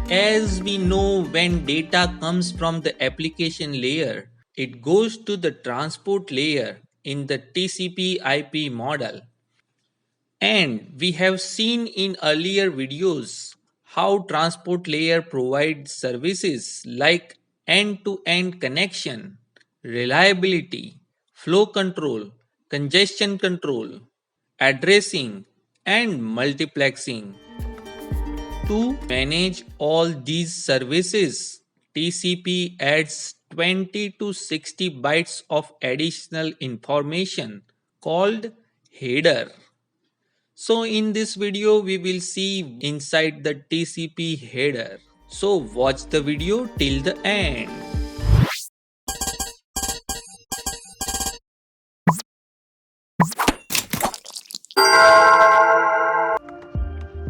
As we know, when data comes from the application layer, it goes to the transport layer in the TCP IP model. And we have seen in earlier videos how transport layer provides services like end-to-end connection, reliability, flow control, congestion control, addressing, and multiplexing. To manage all these services, TCP adds 20 to 60 bytes of additional information called header. So in this video we will see inside the TCP header. So watch the video till the end.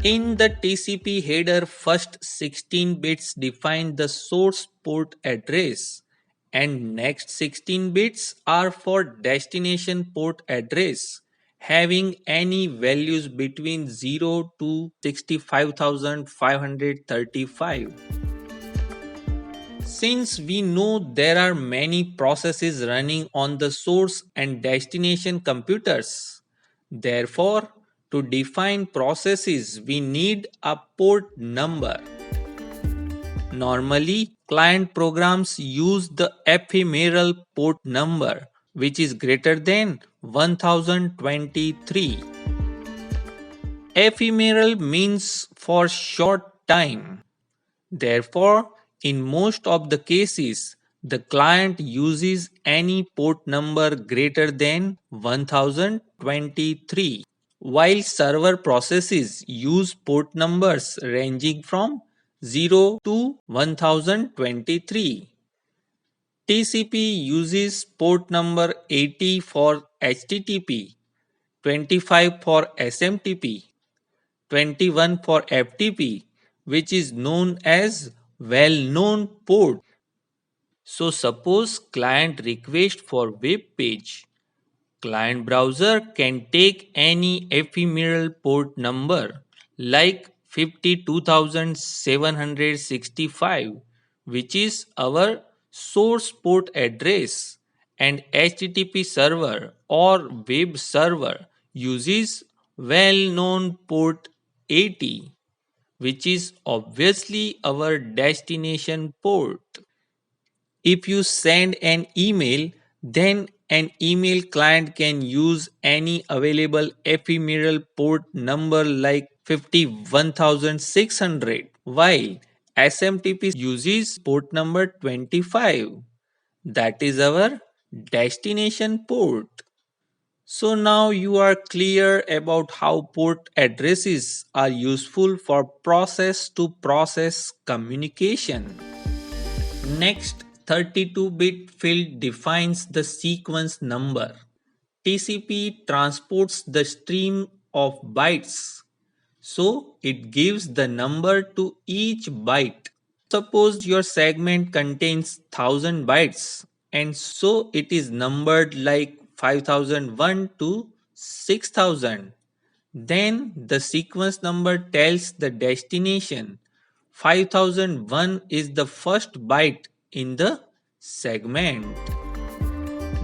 In the TCP header, first 16 bits define the source port address and next 16 bits are for destination port address having any values between 0 to 65535. Since we know there are many processes running on the source and destination computers, therefore, to define processes, we need a port number. Normally, client programs use the ephemeral port number, which is greater than 1023. Ephemeral means for short time. Therefore, in most of the cases, the client uses any port number greater than 1023, while server processes use port numbers ranging from 0 to 1023. TCP uses port number 80 for HTTP, 25 for SMTP, 21 for FTP, which is known as well-known port. So suppose client request for web page. Client browser can take any ephemeral port number like 52765, which is our source port address, and HTTP server or web server uses well-known port 80, which is obviously our destination port. If you send an email, then an email client can use any available ephemeral port number like 51600, while SMTP uses port number 25. That is our destination port. So now you are clear about how port addresses are useful for process to process communication. Next, 32-bit field defines the sequence number. TCP transports the stream of bytes, so it gives the number to each byte. Suppose your segment contains 1000 bytes and so it is numbered like 5001 to 6000. Then the sequence number tells the destination. 5001 is the first byte in the segment.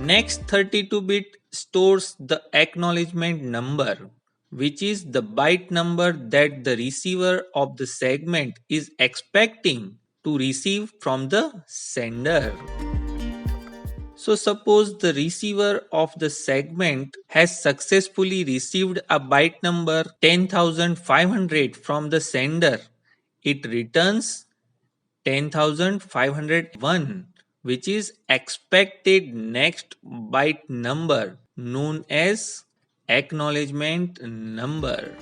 Next 32-bit stores the acknowledgement number, which is the byte number that the receiver of the segment is expecting to receive from the sender. So suppose the receiver of the segment has successfully received a byte number 10,500 from the sender. It returns 10,501, which is expected next byte number known as acknowledgement number.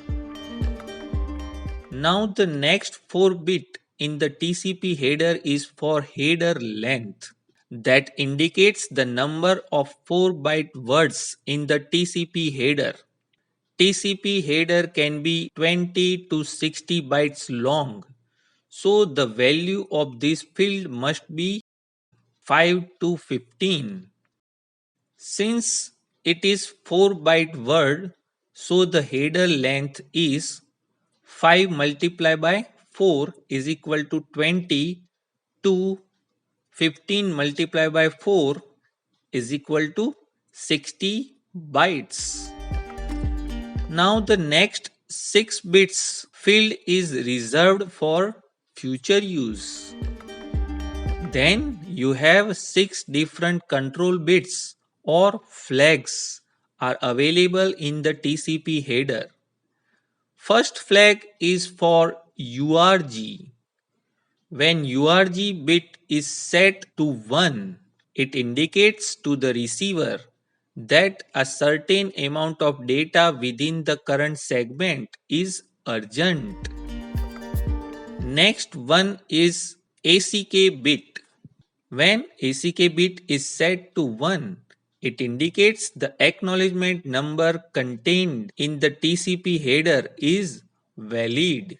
Now the next 4 bit in the TCP header is for header length. That indicates the number of 4-byte words in the TCP header. TCP header can be 20 to 60 bytes long. So the value of this field must be 5 to 15. Since it is 4-byte word, so the header length is 5 multiplied by 4 is equal to 20 to 15 multiplied by 4 is equal to 60 bytes. Now the next 6 bits field is reserved for future use. Then you have 6 different control bits or flags are available in the TCP header. First flag is for URG. When URG bit is set to 1, it indicates to the receiver that a certain amount of data within the current segment is urgent. Next one is ACK bit. When ACK bit is set to 1, it indicates the acknowledgement number contained in the TCP header is valid.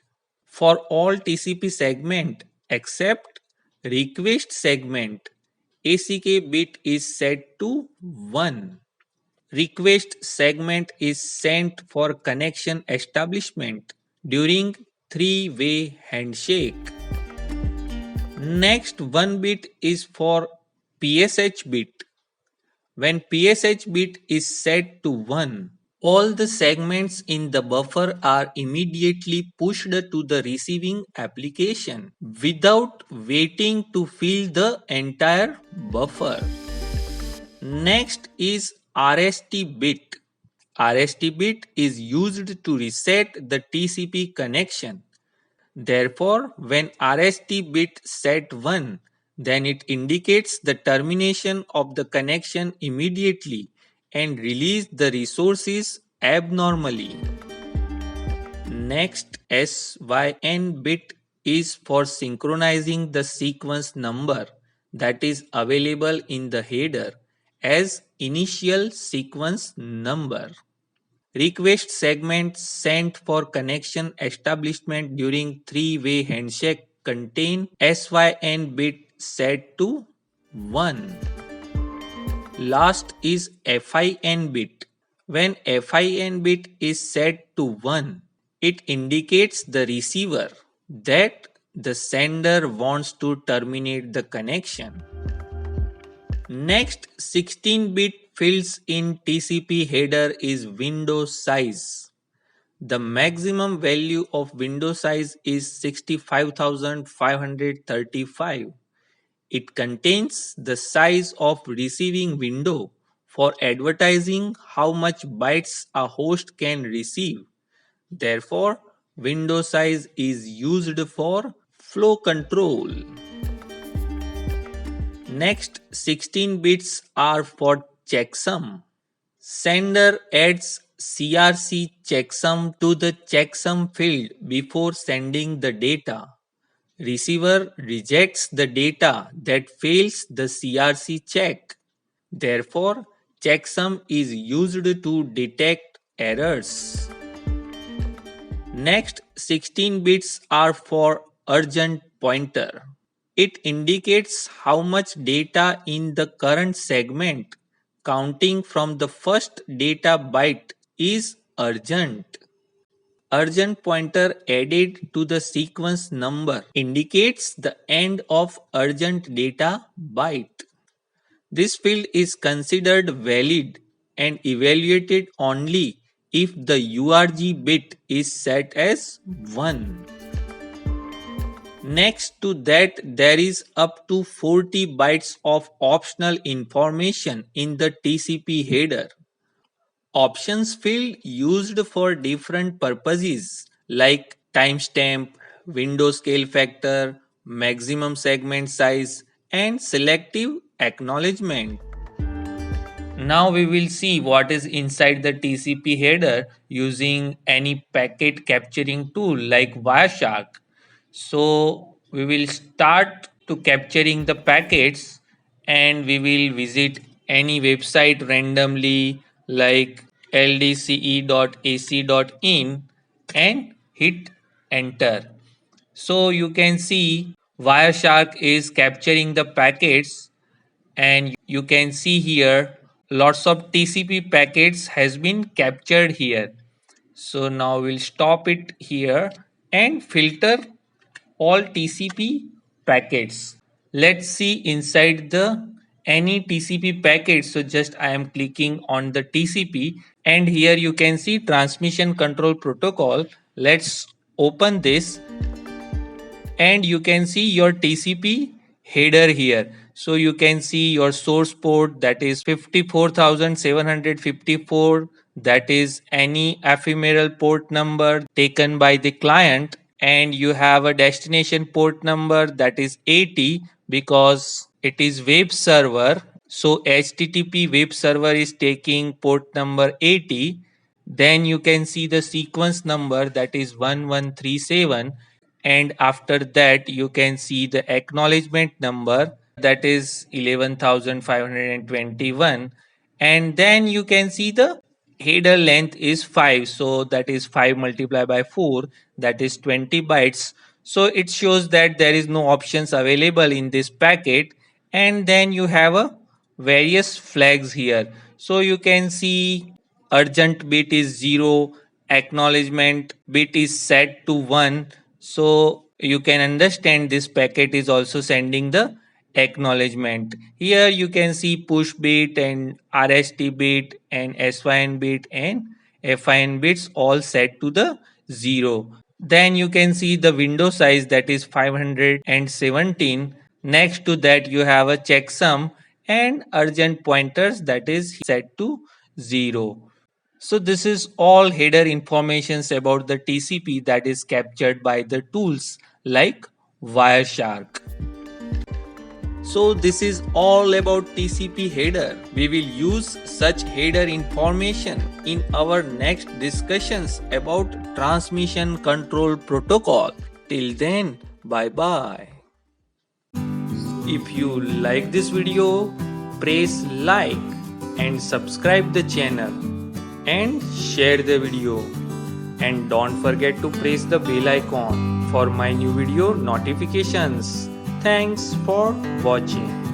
For all TCP segment except request segment, ACK bit is set to 1. Request segment is sent for connection establishment during three-way handshake. Next, one bit is for PSH bit. When PSH bit is set to 1, all the segments in the buffer are immediately pushed to the receiving application without waiting to fill the entire buffer. Next is RST bit. RST bit is used to reset the TCP connection. Therefore, when RST bit set 1, then it indicates the termination of the connection immediately and release the resources abnormally. Next, SYN bit is for synchronizing the sequence number that is available in the header as initial sequence number. Request segment sent for connection establishment during three-way handshake contain SYN bit set to 1. Last is FIN bit. When FIN bit is set to 1, it indicates the receiver that the sender wants to terminate the connection. Next 16-bit fields in TCP header is window size. The maximum value of window size is 65,535. It contains the size of receiving window for advertising how much bytes a host can receive. Therefore, window size is used for flow control. Next 16 bits are for checksum. Sender adds CRC checksum to the checksum field before sending the data. Receiver rejects the data that fails the CRC check. Therefore, checksum is used to detect errors. Next 16 bits are for urgent pointer. It indicates how much data in the current segment counting from the first data byte is urgent. Urgent pointer added to the sequence number indicates the end of urgent data byte. This field is considered valid and evaluated only if the URG bit is set as 1. Next to that, there is up to 40 bytes of optional information in the TCP header. Options field used for different purposes like timestamp, window scale factor, maximum segment size, and selective acknowledgement. Now we will see what is inside the TCP header using any packet capturing tool like Wireshark. So we will start to capturing the packets and we will visit any website randomly like ldce.ac.in and hit enter. So you can see Wireshark is capturing the packets and you can see here lots of TCP packets has been captured here. So now we'll stop it here and filter all TCP packets. Let's see inside the any TCP packet. So just I am clicking on the TCP and here you can see transmission control protocol. Let's open this and you can see your TCP header here. So you can see your source port, that is 54754, that is any ephemeral port number taken by the client, and you have a destination port number, that is 80, because it is web server. So HTTP web server is taking port number 80. Then you can see the sequence number, that is 1137, and after that you can see the acknowledgement number, that is 11521, and then you can see the header length is 5, so that is 5 multiplied by 4, that is 20 bytes. So it shows that there is no options available in this packet, and then you have a various flags here. So you can see urgent bit is 0, acknowledgement bit is set to 1. So you can understand this packet is also sending the acknowledgement. Here you can see push bit and RST bit and SYN bit and FIN bits all set to the 0. Then you can see the window size, that is 517. Next to that you have a checksum and urgent pointers, that is set to 0. So this is all header informations about the TCP that is captured by the tools like Wireshark. So this is all about TCP header. We will use such header information in our next discussions about transmission control protocol. Till then, bye bye. If you like this video, press like and subscribe the channel and share the video, and don't forget to press the bell icon for my new video notifications. Thanks for watching.